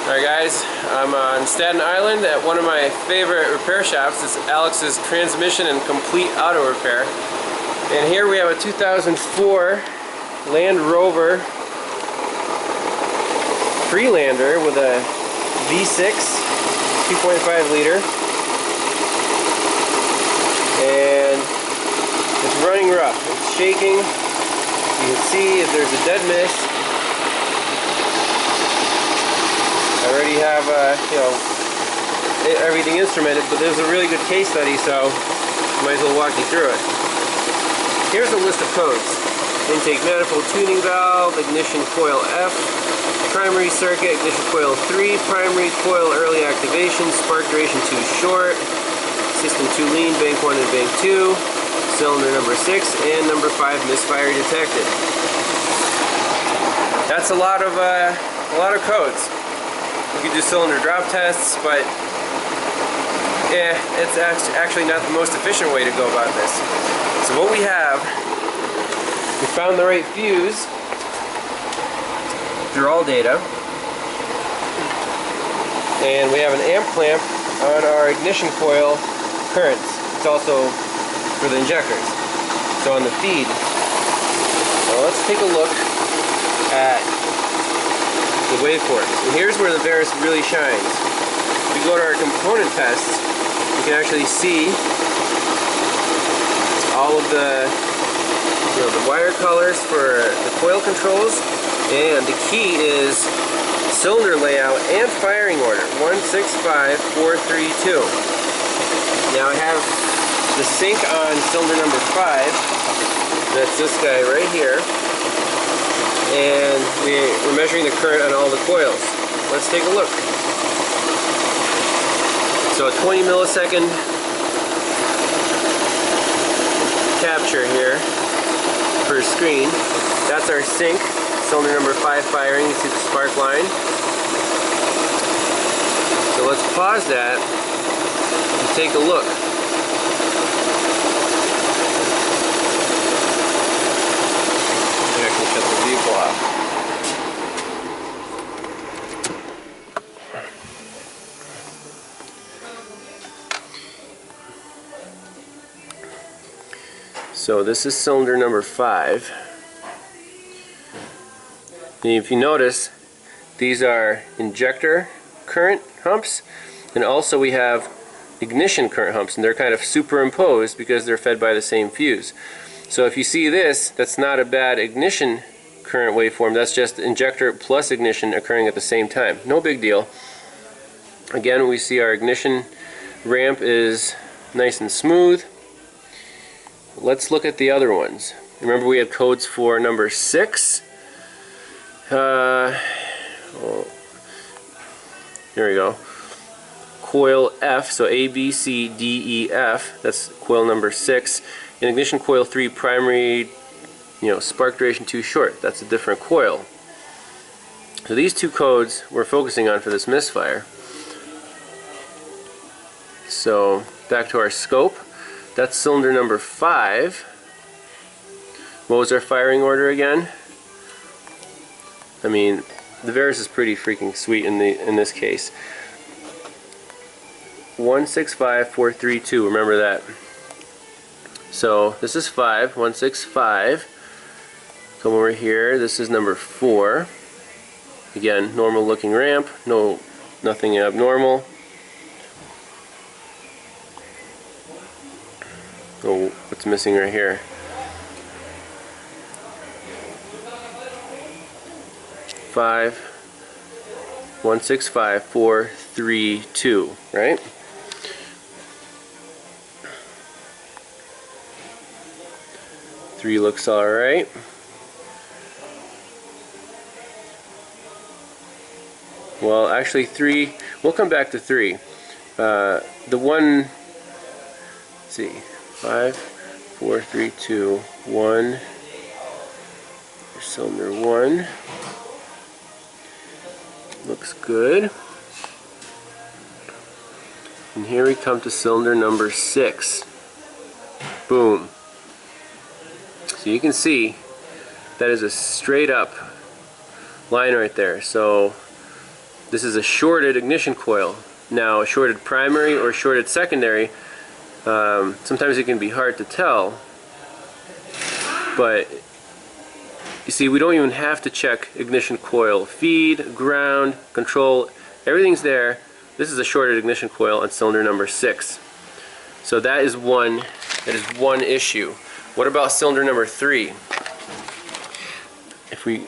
Alright guys, I'm on Staten Island at one of my favorite repair shops. It's Alex's Transmission and Complete Auto Repair. And here we have a 2004 Land Rover Freelander with a V6 2.5 liter. And it's running rough. It's shaking. You can see if there's a dead mist. I already have, everything instrumented, but there's a really good case study, so might as well walk you through it. Here's a list of codes. Intake manifold tuning valve, ignition coil F, primary circuit, ignition coil 3, primary coil early activation, spark duration 2 short, system 2 lean, bank 1 and bank 2, cylinder number 6, and number 5 misfire detected. That's a lot of codes. You can do cylinder drop tests, but it's actually not the most efficient way to go about this. So what we have, we found the right fuse through all data, and we have an amp clamp on our ignition coil currents. It's also for the injectors. So on the feed. So let's take a look at the waveforms. And here's where the Varus really shines. If we go to our component tests, you can actually see all of the wire colors for the coil controls, and the key is cylinder layout and firing order 165432. Now I have the sync on cylinder number 5. That's this guy right here. And we're measuring the current on all the coils. Let's take a look. So a 20 millisecond capture here per screen. That's our sync. Cylinder number 5 firing. You see the spark line. So let's pause that and take a look. I can shut the vehicle off. So this is cylinder number 5. And if you notice, these are injector current humps, and also we have ignition current humps, and they're kind of superimposed because they're fed by the same fuse. So if you see this, that's not a bad ignition current waveform. That's just injector plus ignition occurring at the same time. No big deal. Again, we see our ignition ramp is nice and smooth. Let's look at the other ones. Remember, we had codes for number 6. Here we go. Coil F, so A, B, C, D, E, F. That's coil number 6. And ignition coil 3, primary, spark duration 2 short. That's a different coil. So these two codes we're focusing on for this misfire. So back to our scope. That's cylinder number 5. What was our firing order again? I mean, the Varus is pretty freaking sweet in this case. 165432. Remember that. So this is 5, 165. Come over here. This is number 4. Again, normal looking ramp. Nothing abnormal. Oh, what's missing right here? 5, 165432, right? Three looks alright. Well, actually 3, we'll come back to 3. The one, let's see, 5, 4, 3, 2, 1, cylinder 1, looks good. And here we come to cylinder number 6. Boom. So you can see that is a straight up line right there. So this is a shorted ignition coil. Now, a shorted primary or shorted secondary, sometimes it can be hard to tell, but you see, we don't even have to check ignition coil feed, ground, control, everything's there. This is a shorted ignition coil on cylinder number 6. So that is one issue. What about cylinder number 3? If we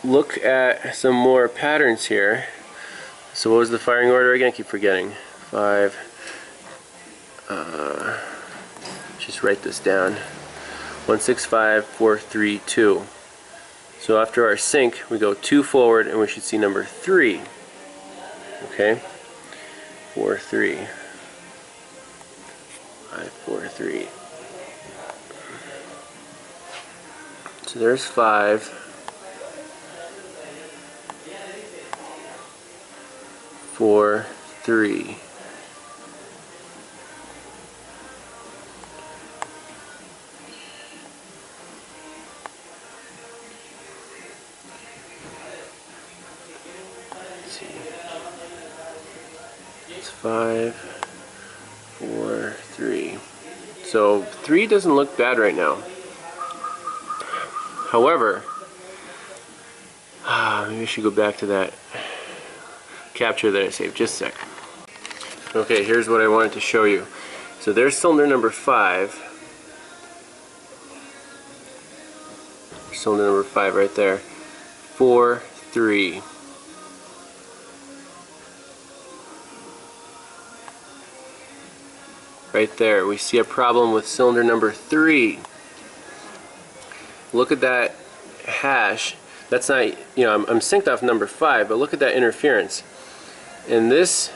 look at some more patterns here. So what was the firing order again? I keep forgetting. 5. Just write this down. 1, 6, 5, 4, 3, 2. So after our sync, we go 2 forward, and we should see number 3. Okay, 4, 3, 5, 4, 3. So there's 5. 4, 3. Let's see. It's 5, 4, 3. So 3 doesn't look bad right now. However, maybe I should go back to that capture that I saved. Just a sec. Okay, here's what I wanted to show you. So there's cylinder number 5. Cylinder number 5 right there. 4, 3. Right there, we see a problem with cylinder number 3. Look at that hash. That's not, you know, I'm synced off number 5, but look at that interference. And this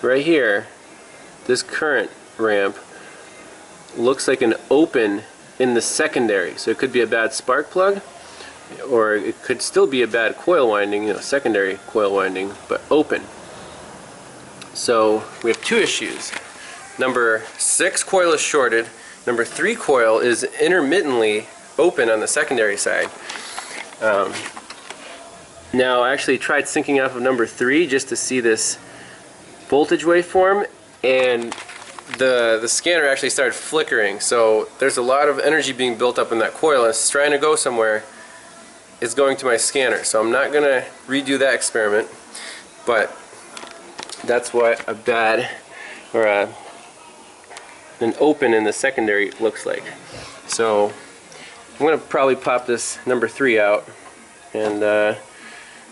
right here, this current ramp looks like an open in the secondary. So it could be a bad spark plug, or it could still be a bad coil winding, you know, secondary coil winding, but open. So we have 2 issues. Number 6 coil is shorted. Number 3 coil is intermittently open on the secondary side. Now I actually tried syncing off of number 3 just to see this voltage waveform, and the scanner actually started flickering. So there's a lot of energy being built up in that coil. It's trying to go somewhere. It's going to my scanner. So I'm not going to redo that experiment, but that's what a bad or an open in the secondary looks like. So I'm going to probably pop this number 3 out and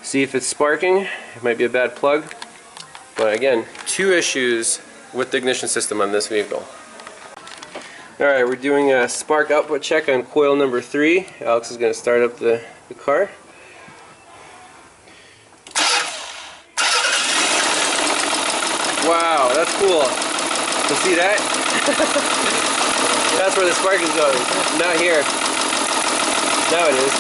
see if it's sparking. It might be a bad plug. But again, 2 issues with the ignition system on this vehicle. Alright, we're doing a spark output check on coil number 3. Alex is going to start up the car. Wow, that's cool. You see that? That's where the spark is going. Not here. Now it is.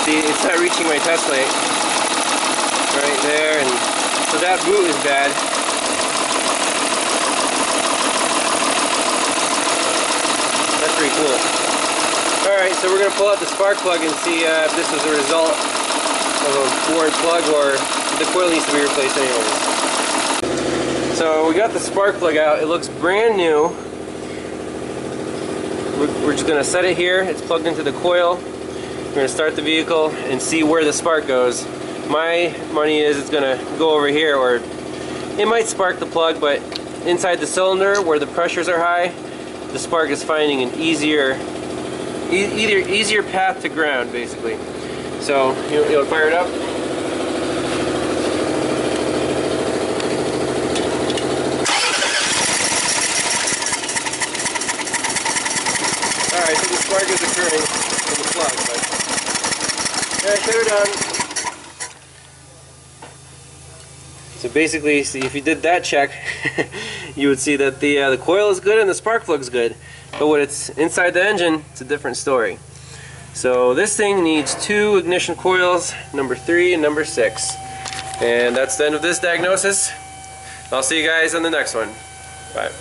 See, it's not reaching my test light. Right there, and so that boot is bad. That's pretty cool. Alright, so we're going to pull out the spark plug and see if this is a result of a bored plug or the coil needs to be replaced anyways. So we got the spark plug out. It looks brand new. We're just going to set it here. It's plugged into the coil. We're going to start the vehicle and see where the spark goes. My money is it's going to go over here, or it might spark the plug, but inside the cylinder where the pressures are high, the spark is finding an easier path to ground, basically. So you'll fire it up. Alright, so the spark is occurring in the plug, but alright, shut her down. So basically, see, if you did that check, you would see that the coil is good and the spark plug's good. But when it's inside the engine, it's a different story. So this thing needs 2 ignition coils, number 3 and number 6. And that's the end of this diagnosis. I'll see you guys on the next one. Bye.